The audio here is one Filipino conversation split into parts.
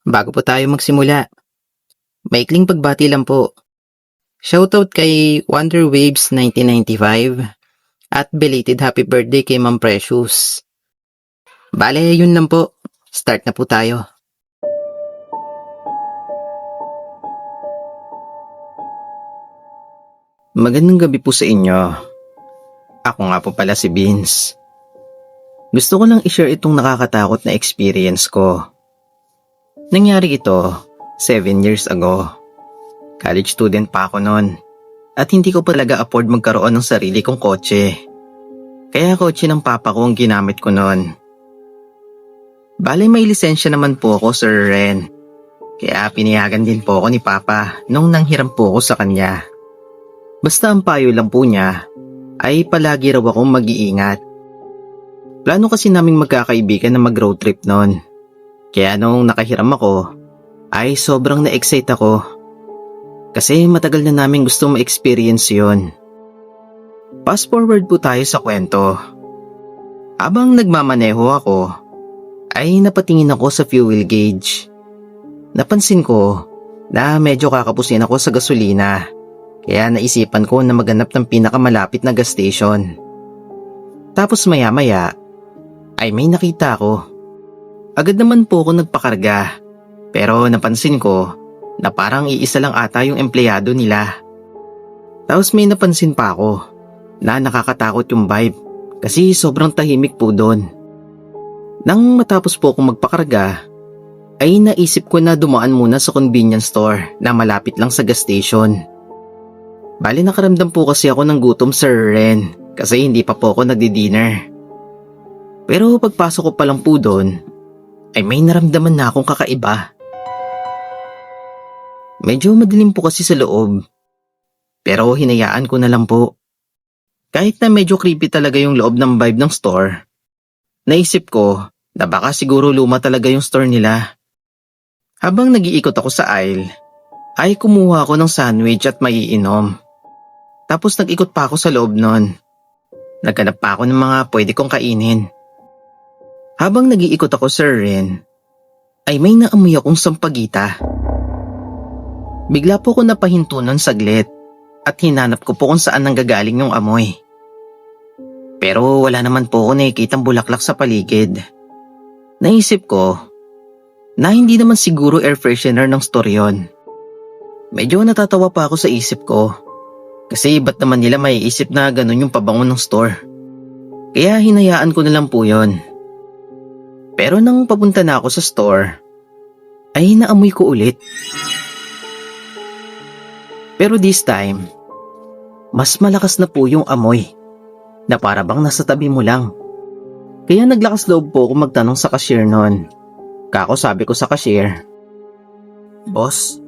Bago po tayo magsimula, maikling pagbati lang po. Shoutout kay Wonderwaves 1995 at belated happy birthday kay Ma'am Precious. Bale, yun lang po. Start na po tayo. Magandang gabi po sa inyo. Ako nga po pala si Vince. Gusto ko lang i-share itong nakakatakot na experience ko. Nangyari ito 7 years ago. College student pa ako noon at hindi ko talaga afford magkaroon ng sarili kong kotse. Kaya kotse ng papa ko ang ginamit ko noon. Bale may lisensya naman po ako, Sir Ren. Kaya pinayagan din po ako ni papa nung nanghiram po ako sa kanya. Basta ang payo lang po niya ay palagi raw akong mag-iingat. Plano kasi naming magkakaibigan na mag-road trip noon. Kaya nung nakahiram ako, ay sobrang na-excite ako. Kasi matagal na namin gusto ma-experience yun. Fast forward po tayo sa kwento. Habang nagmamaneho ako, ay napatingin ako sa fuel gauge. Napansin ko na medyo kakapusin ako sa gasolina. Kaya naisipan ko na maghanap ng pinakamalapit na gas station. Tapos maya-maya, ay may nakita ako. Agad naman po ako nagpakarga. Pero napansin ko na parang iisa lang ata yung empleyado nila. Tapos may napansin pa ako na nakakatakot yung vibe kasi sobrang tahimik po doon. Nang matapos po akong magpakarga, ay naisip ko na dumaan muna sa convenience store na malapit lang sa gas station. Bali nakaramdam po kasi ako ng gutom, Sir Ren, kasi hindi pa po ako nagdi-dinner. Pero pagpasok ko pa lang po doon, ay may naramdaman na akong kakaiba. Medyo madilim po kasi sa loob, pero hinayaan ko na lang po. Kahit na medyo creepy talaga yung loob ng vibe ng store, naisip ko na baka siguro luma talaga yung store nila. Habang nag-iikot ako sa aisle, ay kumuha ako ng sandwich at maiinom. Tapos nag-ikot pa ako sa loob nun. Naghanap pa ako ng mga pwede kong kainin. Habang nag-iikot ako, Sir Ren, ay may naamoy akong sampagita. Bigla po ako napahinto nun saglit at hinanap ko po kung saan nanggagaling yung amoy. Pero wala naman po ako nakikitang bulaklak sa paligid. Naisip ko na hindi naman siguro air freshener ng store yun. Medyo natatawa pa ako sa isip ko. Kasi ba't naman nila maiisip na ganun yung pabango ng store? Kaya hinayaan ko na lang po yun. Pero nang papunta na ako sa store, ay naamoy ko ulit. Pero this time, mas malakas na po yung amoy na para bang nasa tabi mo lang. Kaya naglakas loob po ako magtanong sa cashier noon. Kako sabi ko sa cashier, "Boss,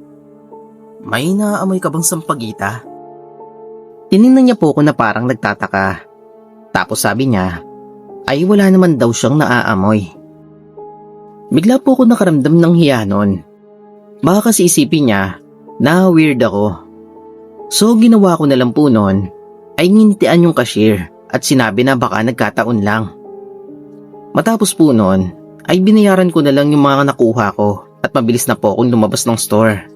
may naamoy ka bang sampagita?" Tinignan niya po ako na parang nagtataka. Tapos sabi niya, ay wala naman daw siyang naaamoy. Bigla po ako nakaramdam ng hiya nun. Baka kasi isipin niya na weird ako. So ginawa ko na lang po nun ay ngintian yung cashier at sinabi na baka nagkataon lang. Matapos po nun ay binayaran ko na lang yung mga nakuha ko at mabilis na po akong lumabas ng store.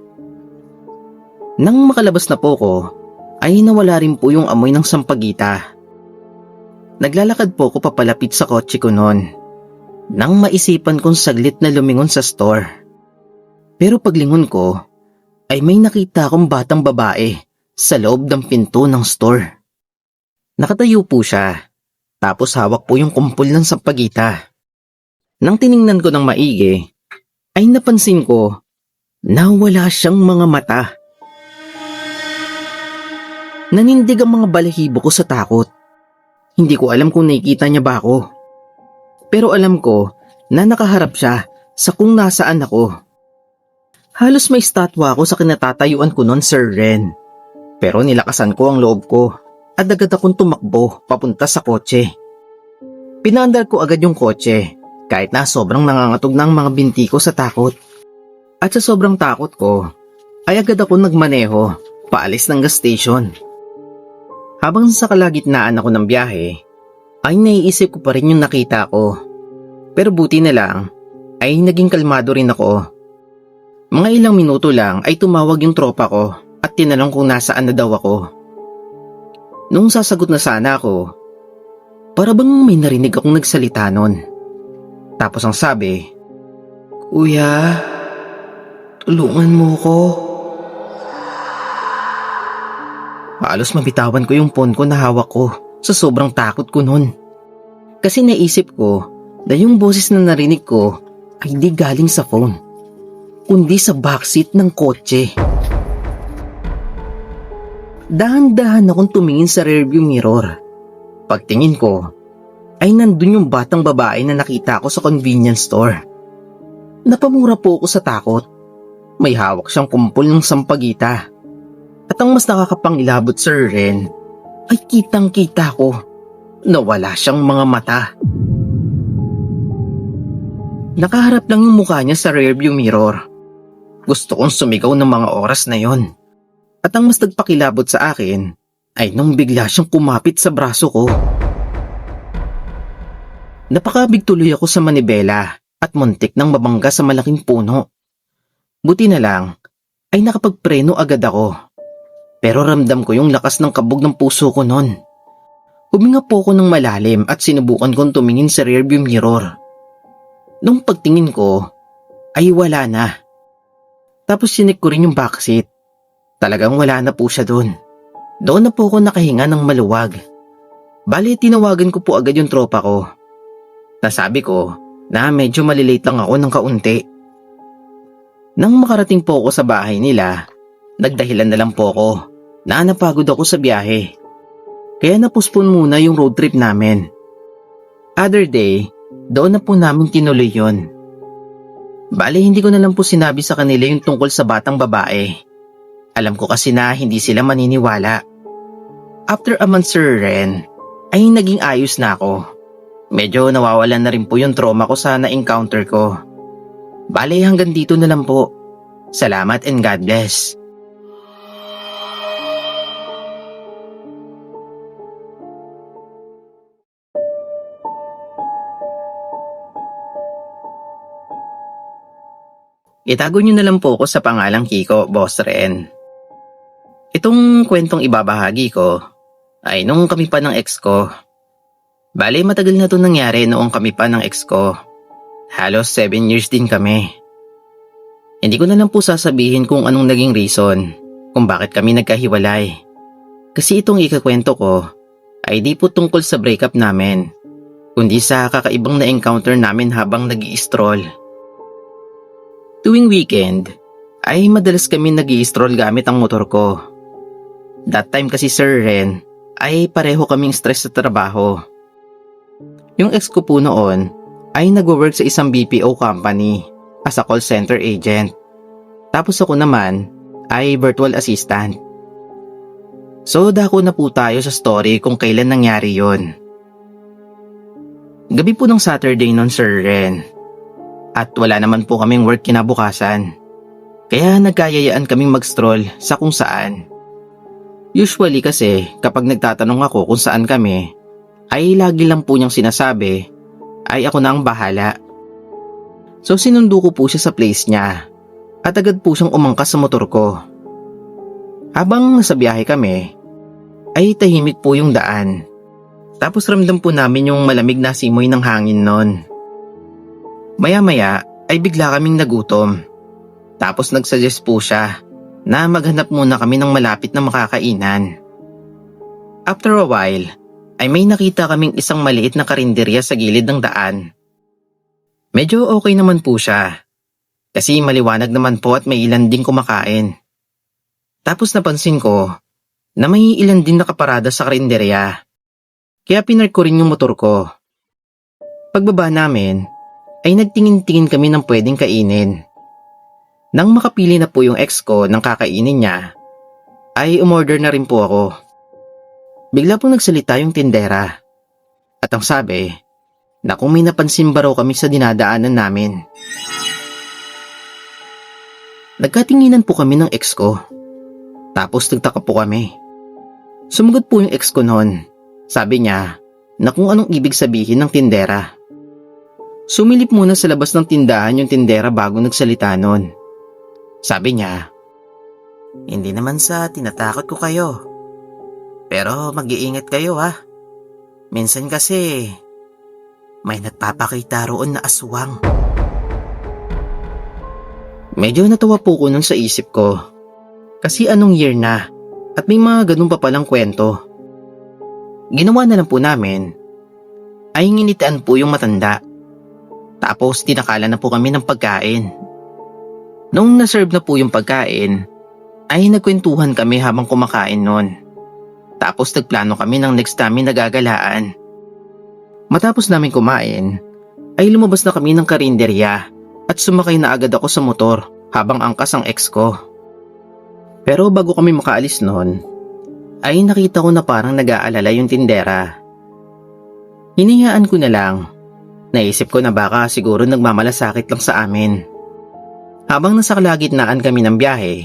Nang makalabas na po ko, ay nawala rin po yung amoy ng sampagita. Naglalakad po ako papalapit sa kotse ko noon, nang maisipan kong saglit na lumingon sa store. Pero paglingon ko, ay may nakita akong batang babae sa loob ng pinto ng store. Nakatayo po siya, tapos hawak po yung kumpol ng sampagita. Nang tiningnan ko ng maigi, ay napansin ko na wala siyang mga mata. Nanindig ang mga balahibo ko sa takot. Hindi ko alam kung nakikita niya ba ako. Pero alam ko na nakaharap siya sa kung nasaan ako. Halos may statwa ako sa kinatatayuan ko noon, Sir Ren. Pero nilakasan ko ang loob ko at agad akong tumakbo papunta sa kotse. Pinaandar ko agad yung kotse kahit na sobrang nangangatog ng mga binti ko sa takot. At sa sobrang takot ko, ay agad ako nagmaneho paalis ng gas station. Habang sa kalagitnaan ako ng biyahe, ay naiisip ko pa rin yung nakita ko. Pero buti na lang, ay naging kalmado rin ako. Mga ilang minuto lang ay tumawag yung tropa ko at tinanong kung nasaan na daw ako. Nung sasagot na sana ako, para bang may narinig akong nagsalita nun. Tapos ang sabi, "Kuya, tulungan mo ko." Halos mabitawan ko yung phone ko na hawak ko sa sobrang takot ko nun. Kasi naisip ko na yung boses na narinig ko ay di galing sa phone, kundi sa backseat ng kotse. Dahan-dahan akong tumingin sa rearview mirror. Pagtingin ko, ay nandun yung batang babae na nakita ko sa convenience store. Napamura po ako sa takot. May hawak siyang kumpol ng sampagita. At ang mas nakakapangilabot, Sir Ren, ay kitang-kita ko na wala siyang mga mata. Nakaharap lang yung mukha niya sa rearview mirror. Gusto kong sumigaw ng mga oras na yon. At ang mas nagpakilabot sa akin ay nung bigla siyang kumapit sa braso ko. Napakabig tuloy ako sa manibela at muntik nang mabangga sa malaking puno. Buti na lang ay nakapagpreno agad ako. Pero ramdam ko yung lakas ng kabog ng puso ko nun. Huminga po ako ng malalim at sinubukan kong tumingin sa rearview mirror. Nung pagtingin ko, ay wala na. Tapos sinik ko rin yung backseat. Talagang wala na po siya doon. Doon na po ako nakahinga ng maluwag. Bali, tinawagan ko po agad yung tropa ko. Nasabi ko na medyo malilate lang ako ng kaunti. Nang makarating po ako sa bahay nila, nagdahilan na lang po ako na napagod ako sa biyahe. Kaya napuspon muna yung road trip namin. Other day, doon na po namin tinuloy yun. Bale, hindi ko na lang po sinabi sa kanila yung tungkol sa batang babae. Alam ko kasi na hindi sila maniniwala. After a month, Sir Ren, ay naging ayos na ako. Medyo nawawalan na rin po yung trauma ko sa na-encounter ko. Bale, hanggang dito na lang po. Salamat and God bless. Itago niyo na lang po ako sa pangalang Kiko, Boss Ren. Itong kwentong ibabahagi ko ay nung kami pa ng ex ko. Bale, matagal na ito nangyari noong kami pa ng ex ko. Halos 7 years din kami. Hindi ko na lang po sasabihin kung anong naging reason kung bakit kami nagkahiwalay. Kasi itong ikakwento ko ay di po tungkol sa breakup namin, kundi sa kakaibang na-encounter namin habang nag-i-stroll. Tuwing weekend, ay madalas kami nag-i-stroll gamit ang motor ko. That time kasi, Sir Ren, ay pareho kaming stress sa trabaho. Yung ex ko po noon ay nag-work sa isang BPO company as a call center agent. Tapos ako naman ay virtual assistant. So dako na po tayo sa story kung kailan nangyari yon. Gabi po ng Saturday noon, Sir Ren. At wala naman po kaming work kinabukasan. Kaya nagkayayaan kaming mag-stroll sa kung saan. Usually kasi kapag nagtatanong ako kung saan kami, ay lagi lang po niyang sinasabi ay ako na ang bahala. So sinundo ko po siya sa place niya at agad po siyang umangkas sa motor ko. Habang nasa biyahe kami, ay tahimik po yung daan. Tapos ramdam po namin yung malamig na simoy ng hangin nun. Maya-maya ay bigla kaming nagutom. Tapos nagsuggest po siya na maghanap muna kami ng malapit na makakainan. After a while, ay may nakita kaming isang maliit na karinderya sa gilid ng daan. Medyo okay naman po siya. Kasi maliwanag naman po at may ilan ding kumakain. Tapos napansin ko na may ilan din nakaparada sa karinderya. Kaya pinark ko rin yung motor ko. Pagbaba namin, ay nagtingin-tingin kami ng pwedeng kainin. Nang makapili na po yung ex ko ng kakainin niya, ay umorder na rin po ako. Bigla pong nagsalita yung tindera. At ang sabi, na kung may napansin ba raw kami sa dinadaanan namin. Nagkatinginan po kami ng ex ko. Tapos nagtaka po kami. Sumagot po yung ex ko noon. Sabi niya na kung anong ibig sabihin ng tindera. Sumilip muna sa labas ng tindahan yung tindera bago nagsalita nun. Sabi niya, "Hindi naman sa tinatakot ko kayo. Pero mag-iingat kayo ha. Minsan kasi may nagpapakita roon na aswang." Medyo natawa po ko nun sa isip ko. Kasi anong year na at may mga ganun pa palang kwento. Ginawa na lang po namin ay nginitian po yung matanda. Tapos tinakala na po kami ng pagkain. Nung naserve na po yung pagkain, ay nagkwentuhan kami habang kumakain nun. Tapos nagplano kami ng next namin na gagalaan. Matapos namin kumain, ay lumabas na kami ng karinderya at sumakay na agad ako sa motor habang angkas ang ex ko. Pero bago kami makaalis nun, ay nakita ko na parang nag-aalala yung tindera. Hinayaan ko na lang. Naisip ko na baka siguro nagmamalasakit lang sa amin. Habang nasa kalagitnaan kami ng biyahe,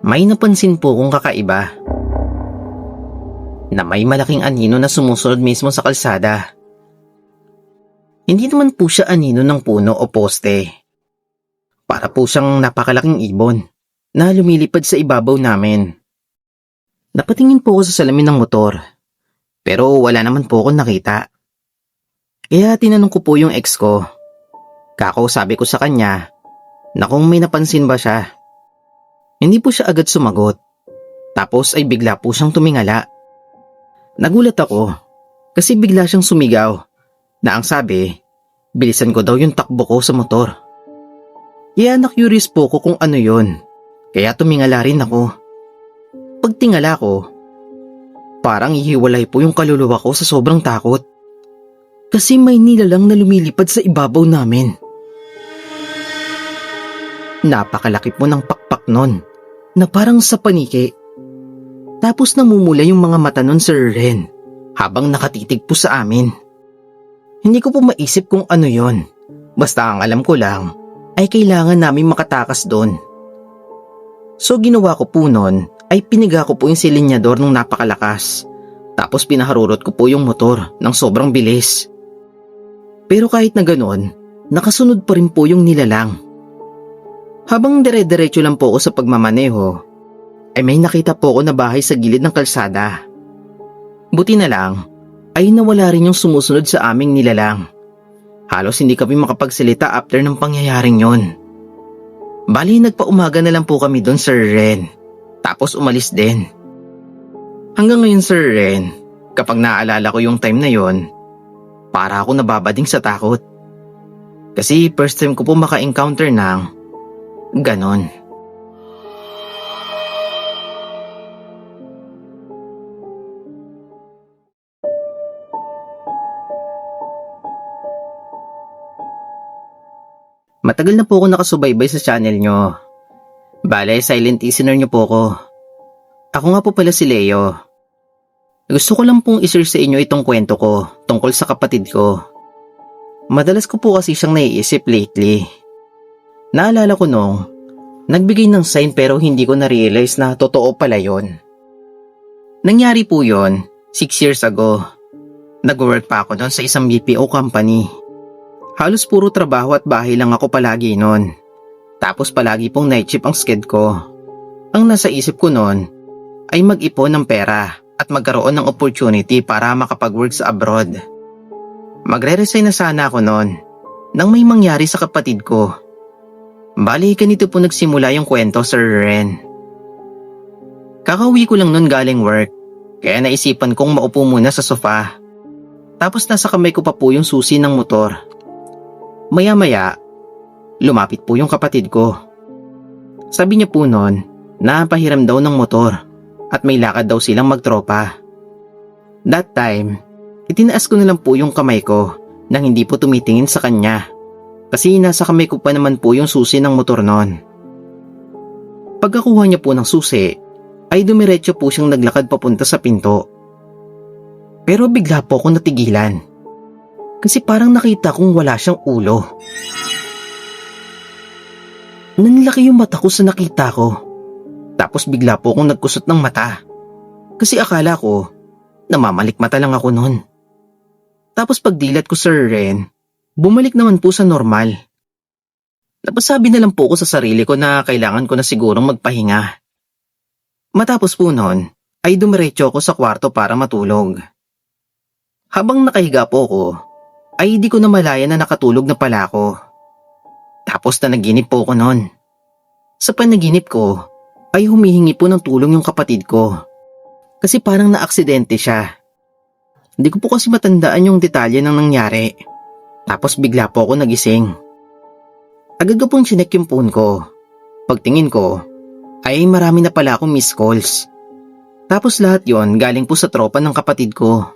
may napansin po kong kakaiba. Na may malaking anino na sumusunod mismo sa kalsada. Hindi naman po siya anino ng puno o poste. Para po siyang napakalaking ibon na lumilipad sa ibabaw namin. Napatingin po ako sa salamin ng motor, pero wala naman po akong nakita. Kaya tinanong ko po yung ex ko. Sabi ko sa kanya na kung may napansin ba siya. Hindi po siya agad sumagot. Tapos ay bigla po siyang tumingala. Nagulat ako kasi bigla siyang sumigaw na ang sabi, bilisan ko daw yung takbo ko sa motor. Kaya na-curious po ko kung ano yon. Kaya tumingala rin ako. Pagtingala ko, parang ihiwalay po yung kaluluwa ko sa sobrang takot. Kasi may nilalang na lumilipad sa ibabaw namin. Napakalaki po ng pakpak nun, na parang sa paniki. Tapos namumula yung mga mata nun, Sir Ren, habang nakatitig po sa amin. Hindi ko po maisip kung ano yon. Basta ang alam ko lang, ay kailangan namin makatakas doon. So ginawa ko po nun, ay piniga ko po yung silinyador ng napakalakas. Tapos pinaharurot ko po yung motor ng sobrang bilis. Pero kahit na ganoon, nakasunod pa rin po yung nilalang. Habang dire-diretso lang po ako sa pagmamaneho, ay may nakita po ako na bahay sa gilid ng kalsada. Buti na lang, ay nawala rin yung sumusunod sa aming nilalang. Halos hindi kami makapagsalita after ng pangyayaring yon. Bali nagpaumaga na lang po kami doon, Sir Ren. Tapos umalis din. Hanggang ngayon, Sir Ren, kapag naaalala ko yung time na yon, para ako nababading sa takot. Kasi first time ko po maka-encounter ng ganon. Matagal na po ako nakasubaybay sa channel nyo. Bale, silent listener nyo po ako. Ako nga po pala si Leo. Gusto ko lang pong ishare sa inyo itong kwento ko tungkol sa kapatid ko. Madalas ko po kasi siyang naiisip lately. Naalala ko nung nagbigay ng sign pero hindi ko na-realize na totoo pala yon. Nangyari po yon 6 years ago. Nag-work pa ako noon sa isang BPO company. Halos puro trabaho at bahay lang ako palagi noon. Tapos palagi pong night shift ang sked ko. Ang nasa isip ko noon ay mag-ipon ng pera at magkaroon ng opportunity para makapag-work sa abroad. Magre-resign na sana ako noon nang may mangyari sa kapatid ko. Bali, ganito po nagsimula yung kwento, Sir Ren. Kakauwi ko lang noon galing work, kaya naisipan kong maupo muna sa sofa. Tapos nasa kamay ko pa po yung susi ng motor. Maya-maya, lumapit po yung kapatid ko. Sabi niya po noon na pahiram daw ng motor at may lakad daw silang magtropa. That time, itinaas ko na lang po yung kamay ko nang hindi po tumitingin sa kanya kasi nasa kamay ko pa naman po yung susi ng motor noon. Pagkakuha niya po ng susi, ay dumiretso po siyang naglakad papunta sa pinto. Pero bigla po ako natigilan kasi parang nakita kong wala siyang ulo. Nanlaki yung mata ko sa nakita ko. Tapos bigla po akong nagkusot ng mata. Kasi akala ko, namamalikmata lang ako noon. Tapos pagdilat ko, Sir Ren, bumalik naman po sa normal. Napasabi na lang po ko sa sarili ko na kailangan ko na sigurong magpahinga. Matapos po noon, ay dumiretso ako sa kwarto para matulog. Habang nakahiga po ko, ay di ko na malaya na nakatulog na pala ako. Tapos na naginip po ko noon. Sa panaginip ko, ay humihingi po ng tulong yung kapatid ko. Kasi parang naaksidente siya. Hindi ko po kasi matandaan yung detalye ng nangyari. Tapos bigla po ako nagising. Agad ko pong chinek yung phone ko. Pagtingin ko, ay marami na pala akong missed calls. Tapos lahat yon galing po sa tropa ng kapatid ko.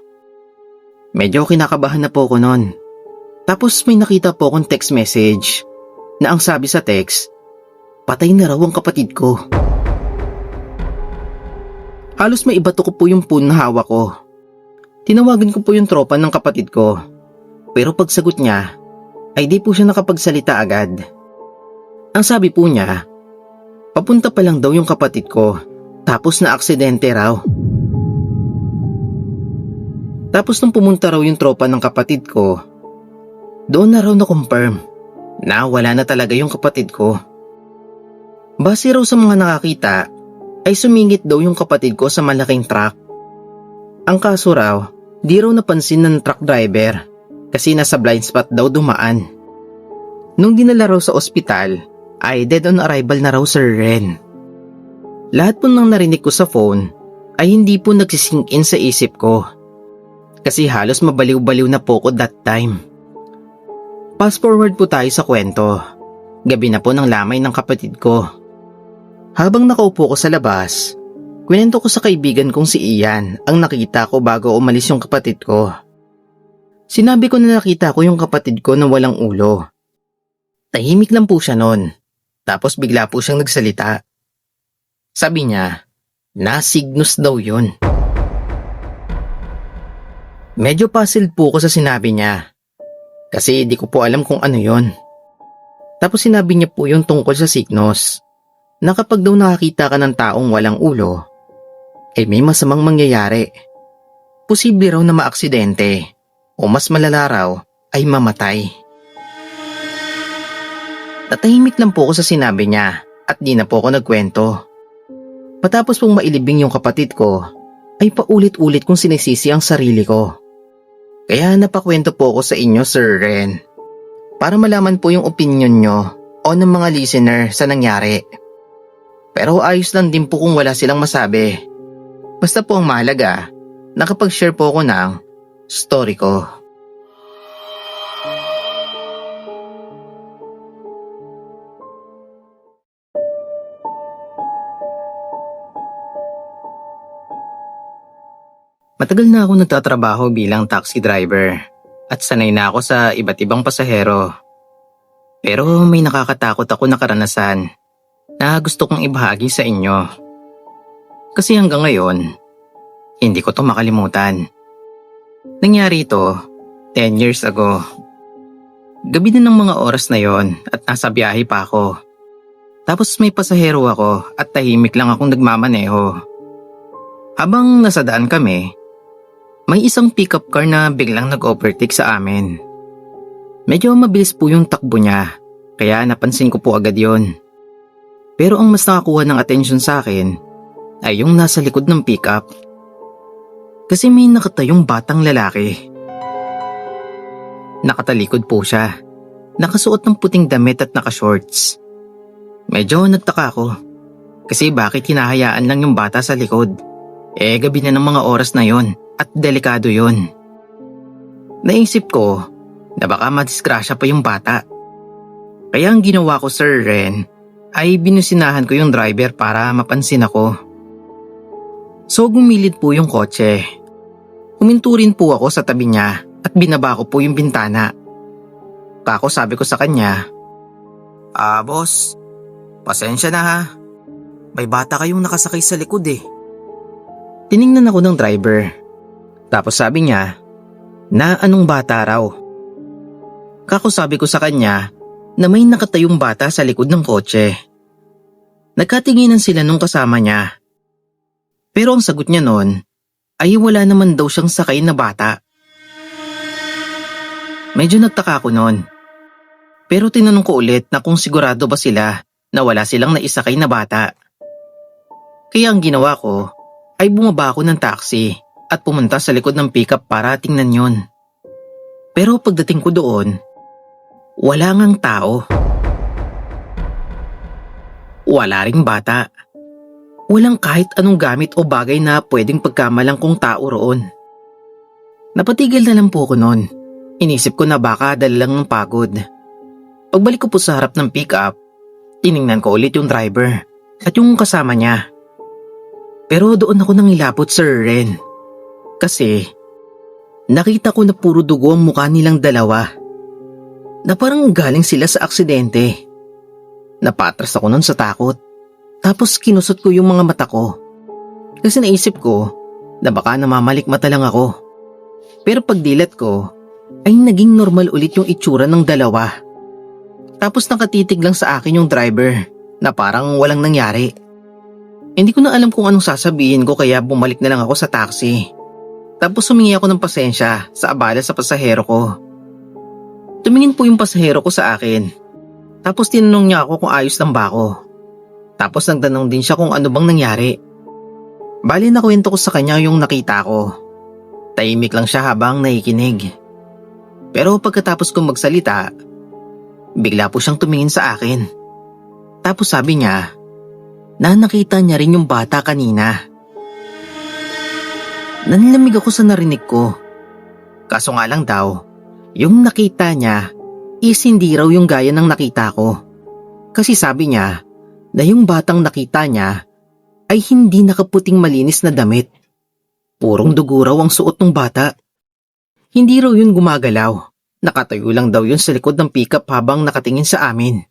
Medyo kinakabahan na po ko noon. Tapos may nakita po akong text message na ang sabi sa text, patay na raw ang kapatid ko. Halos may ibato ko po yung phone na hawak ko. Tinawagan ko po yung tropa ng kapatid ko. Pero pagsagot niya, ay di po siya nakapagsalita agad. Ang sabi po niya, papunta pa lang daw yung kapatid ko, tapos na aksidente raw. Tapos nung pumunta raw yung tropa ng kapatid ko, doon na raw na-confirm na wala na talaga yung kapatid ko. Base raw sa mga nakakita, ay sumingit daw yung kapatid ko sa malaking truck. Ang kaso raw, di raw napansin ng truck driver kasi nasa blind spot daw dumaan. Nung dinala raw sa ospital, ay dead on arrival na raw Sir Ren. Lahat po nang narinig ko sa phone ay hindi po nagsisink in sa isip ko. Kasi halos mabaliw-baliw na po ko that time. Fast forward po tayo sa kwento. Gabi na po ng lamay ng kapatid ko. Habang nakaupo ko sa labas, kwento ko sa kaibigan kong si Ian ang nakita ko bago umalis yung kapatid ko. Sinabi ko na nakita ko yung kapatid ko na walang ulo. Tahimik lang po siya noon. Tapos bigla po siyang nagsalita. Sabi niya, na-signus daw yun. Medyo puzzled po ko sa sinabi niya. Kasi di ko po alam kung ano yon. Tapos sinabi niya po yung tungkol sa signus. Na kapag daw nakakita ka ng taong walang ulo, ay may masamang mangyayari. Posible raw na maaksidente. O mas malala raw ay mamatay. Natahimik lang po ako sa sinabi niya at di na po ako nagkwento. Matapos pong mailibing yung kapatid ko, ay paulit-ulit kong sinisisi ang sarili ko. Kaya napakwento po ako sa inyo, Sir Ren. Para malaman po yung opinion nyo o ng mga listener sa nangyari. Pero ayos lang din po kung wala silang masabi. Basta po ang mahalaga, nakapag-share po ako ng story ko. Matagal na ako nagtatrabaho bilang taxi driver at sanay na ako sa iba't ibang pasahero. Pero may nakakatakot ako na karanasan na gusto kong ibahagi sa inyo. Kasi hanggang ngayon, hindi ko to makalimutan. Nangyari ito 10 years ago. Gabi na ng mga oras na yon at nasa biyahe pa ako. Tapos may pasahero ako at tahimik lang akong nagmamaneho. Habang nasa daan kami, may isang pickup car na biglang nag-overtake sa amin. Medyo mabilis po yung takbo niya, kaya napansin ko po agad yon. Pero ang mas nakakuha ng atensyon sa akin ay yung nasa likod ng pickup. Kasi may nakatayong batang lalaki. Nakatalikod po siya. Nakasuot ng puting damit at nakashorts. Medyo nagtaka ako. Kasi bakit hinahayaan lang yung bata sa likod? Gabi na ng mga oras na yon at delikado yon. Naisip ko na baka madisgrasya pa yung bata. Kaya ang ginawa ko, Sir Ren, ay binusinahan ko yung driver para mapansin ako. So gumilid po yung kotse. Huminto rin po ako sa tabi niya at binaba ko po yung bintana. Kako sabi ko sa kanya, boss, pasensya na ha. May bata kayong nakasakay sa likod eh. Tiningnan ako ng driver. Tapos sabi niya, na anong bata raw? Kako sabi ko sa kanya na may nakatayong bata sa likod ng kotse. Nagkatinginan sila nung kasama niya. Pero ang sagot niya noon ay wala naman daw siyang sakay na bata. Medyo nagtaka ako noon. Pero tinanong ko ulit na kung sigurado ba sila na wala silang naisakay na bata. Kaya ang ginawa ko ay bumaba ako ng taxi at pumunta sa likod ng pickup para tingnan yon. Pero pagdating ko doon, wala ngang tao. Wala ring bata. Walang kahit anong gamit o bagay na pwedeng pagkamalang kong tao roon. Napatigil na lang po ko noon. Inisip ko na baka dala lang ng pagod. Pagbalik ko po sa harap ng pickup, tiningnan ko ulit yung driver at yung kasama niya. Pero doon ako nangilabot, Sir Ren. Kasi nakita ko na puro dugo ang mukha nilang dalawa. Na parang galing sila sa aksidente. Napatras ako nun sa takot. Tapos kinusot ko yung mga mata ko. Kasi naisip ko na baka namamalikmata lang ako. Pero pagdilat ko ay naging normal ulit yung itsura ng dalawa. Tapos nakatitig lang sa akin yung driver na parang walang nangyari. Hindi ko na alam kung anong sasabihin ko kaya bumalik na lang ako sa taxi. Tapos humingi ako ng pasensya sa abala sa pasahero ko. Tumingin po yung pasahero ko sa akin. Tapos tinanong niya ako kung ayos lang ba ako. Tapos nagtanong din siya kung ano bang nangyari. Bali nakwento ko sa kanya yung nakita ko. Tahimik lang siya habang nakikinig. Pero pagkatapos kong magsalita, bigla po siyang tumingin sa akin. Tapos sabi niya na nakita niya rin yung bata kanina. Nanilamig ako sa narinig ko. Kaso nga lang daw, yung nakita niya is hindi raw yung gaya ng nakita ko. Kasi sabi niya na yung batang nakita niya ay hindi nakaputing malinis na damit. Purong dugo raw ang suot ng bata. Hindi raw yun gumagalaw. Nakatayo lang daw yun sa likod ng pickup habang nakatingin sa amin.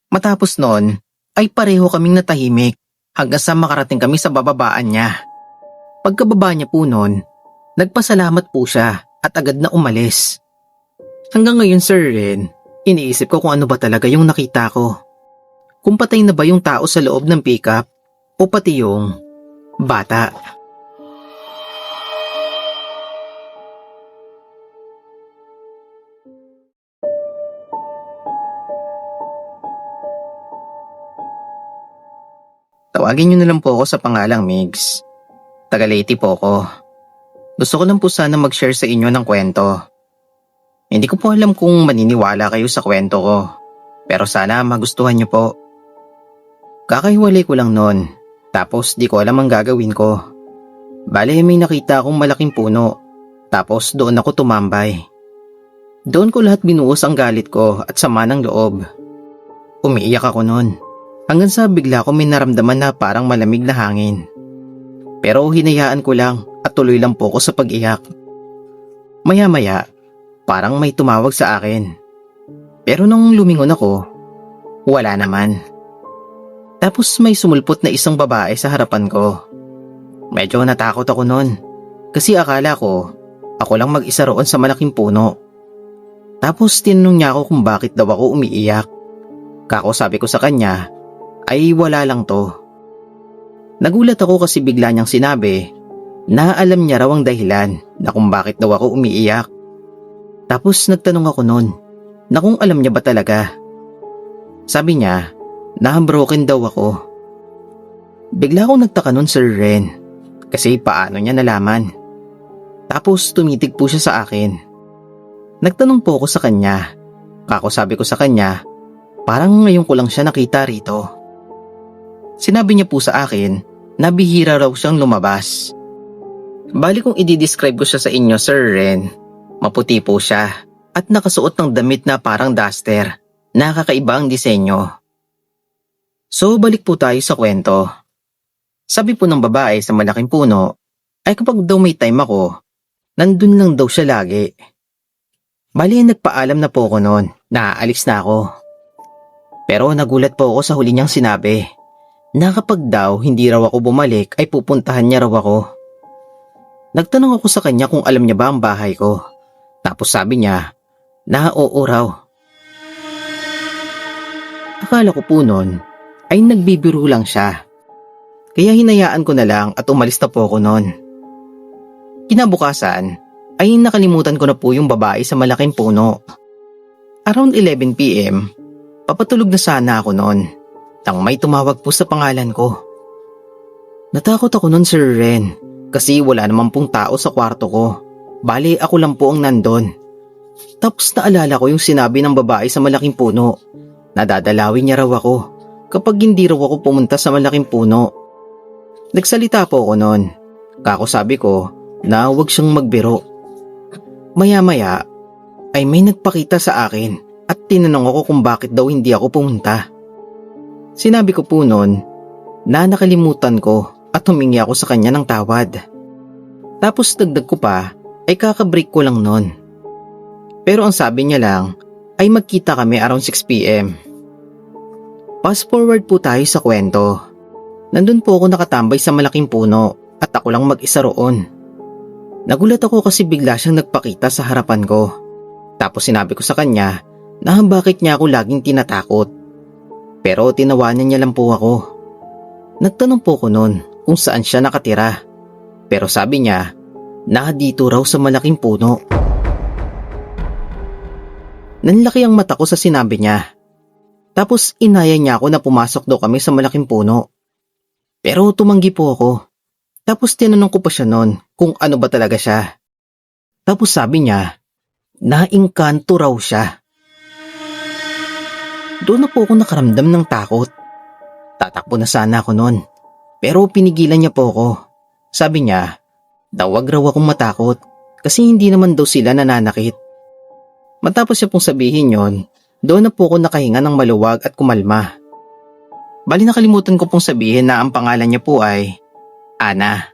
Matapos noon ay pareho kaming natahimik hanggang sa makarating kami sa bababaan niya. Pagkababa niya po noon, nagpasalamat po siya at agad na umalis. Hanggang ngayon, Sir Ren, iniisip ko kung ano ba talaga yung nakita ko. Kung patay na ba yung tao sa loob ng pickup o pati yung bata. Tawagin niyo na lang po ako sa pangalang Migs. Taga Leyte po ako. Gusto ko lang po sana mag-share sa inyo ng kwento. Hindi ko po alam kung maniniwala kayo sa kwento ko. Pero sana magustuhan niyo po. Kakahiwalay ko lang noon. Tapos di ko alam ang gagawin ko. Bale may nakita akong malaking puno. Tapos doon ako tumambay. Doon ko lahat binuhos ang galit ko at sama ng loob. Umiiyak ako noon. Hanggang sa bigla ko may naramdaman na parang malamig na hangin. Pero hinayaan ko lang at tuloy lang po ko sa pag-iyak. Maya-maya, parang may tumawag sa akin. Pero nung lumingon ako, wala naman. Tapos may sumulpot na isang babae sa harapan ko. Medyo natakot ako noon kasi akala ko ako lang mag-isa roon sa malaking puno. Tapos tinanong niya ako kung bakit daw ako umiiyak. Kako sabi ko sa kanya ay wala lang to. Nagulat ako kasi bigla niyang sinabi na alam niya raw ang dahilan na kung bakit daw ako umiiyak. Tapos nagtanong ako noon na kung alam niya ba talaga. Sabi niya na broken daw ako. Bigla akong nagtaka noon, Sir Ren, kasi paano niya nalaman. Tapos tumitig po siya sa akin. Nagtanong po ako sa kanya. Kako sabi ko sa kanya, parang ngayon ko lang siya nakita rito. Sinabi niya po sa akin na bihira raw siyang lumabas. Bali kung i-describe ko siya sa inyo, Sir Ren, maputi po siya at nakasuot ng damit na parang duster. Nakakaiba ang disenyo. So balik po tayo sa kwento. Sabi po ng babae sa malaking puno ay kapag daw may time ako, nandun lang daw siya lagi. Bali nagpaalam na po ako noon na aalis na ako. Pero nagulat po ako sa huli niyang sinabi na kapag daw hindi raw ako bumalik ay pupuntahan niya raw ako. Nagtanong ako sa kanya kung alam niya ba ang bahay ko. Tapos sabi niya na oo raw. Akala ko po noon ay nagbibiro lang siya. Kaya hinayaan ko na lang at umalis na po ako noon. Kinabukasan ay nakalimutan ko na po yung babae sa malaking puno. Around 11 p.m, papatulog na sana ako noon nang may tumawag po sa pangalan ko. Natakot ako noon, Sir Ren, kasi wala naman pong tao sa kwarto ko. Bali ako lang po ang nandun. Tapos naalala ko yung sinabi ng babae sa malaking puno. Nadadalawin niya raw ako kapag hindi raw ako pumunta sa malaking puno. Nagsalita po ako noon. Kako sabi ko na huwag siyang magbiro. Maya-maya ay may nagpakita sa akin at tinanong ako kung bakit daw hindi ako pumunta. Sinabi ko po noon na nakalimutan ko at humingi ako sa kanya ng tawad. Tapos dagdag ko pa ay kakabreak ko lang noon. Pero ang sabi niya lang ay magkita kami around 6 p.m. Fast forward po tayo sa kwento. Nandun po ako nakatambay sa malaking puno at ako lang mag-isa roon. Nagulat ako kasi bigla siyang nagpakita sa harapan ko. Tapos sinabi ko sa kanya na bakit niya ako laging tinatakot. Pero tinawanan niya lang po ako. Nagtanong po ko noon kung saan siya nakatira. Pero sabi niya na dito raw sa malaking puno. Nanlaki ang mata ko sa sinabi niya. Tapos inaya niya ako na pumasok daw kami sa malaking puno. Pero tumanggi po ako. Tapos tinanong ko pa siya noon kung ano ba talaga siya. Tapos sabi niya, naingkanto raw siya. Doon na po ako nakaramdam ng takot. Tatakbo na sana ako noon. Pero pinigilan niya po ako. Sabi niya, wag raw akong matakot kasi hindi naman daw sila nananakit. Matapos siya pong sabihin yon, doon na po ako nakahinga ng maluwag at kumalma. Bali nakalimutan ko pong sabihin na ang pangalan niya po ay Ana.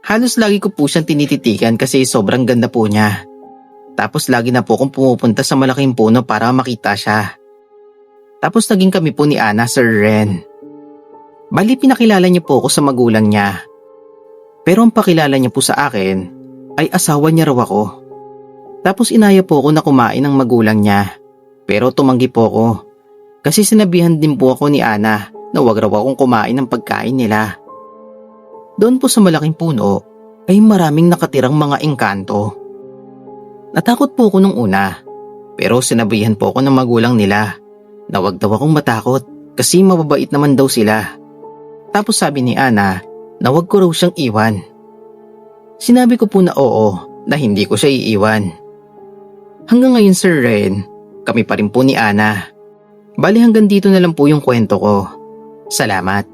Halos lagi ko po siyang tinititigan kasi sobrang ganda po niya. Tapos lagi na po akong pumupunta sa malaking puno para makita siya. Tapos naging kami po ni Ana, Sir Ren. Bali pinakilala niya po ako sa magulang niya. Pero ang pakilala niya po sa akin ay asawa niya raw ako. Tapos inaya po ako na kumain ng magulang niya. Pero tumanggi po ako. Kasi sinabihan din po ako ni Ana na wag raw akong kumain ng pagkain nila. Doon po sa malaking puno ay maraming nakatirang mga engkanto. Natakot po ako nung una. Pero sinabihan po ako ng magulang nila na wag daw akong matakot kasi mababait naman daw sila. Tapos sabi ni Ana na wag ko raw siyang iwan. Sinabi ko po na oo, na hindi ko siya iiwan. Hanggang ngayon, Sir Ren, kami pa rin po ni Ana. Bali hanggang dito na lang po yung kwento ko. Salamat.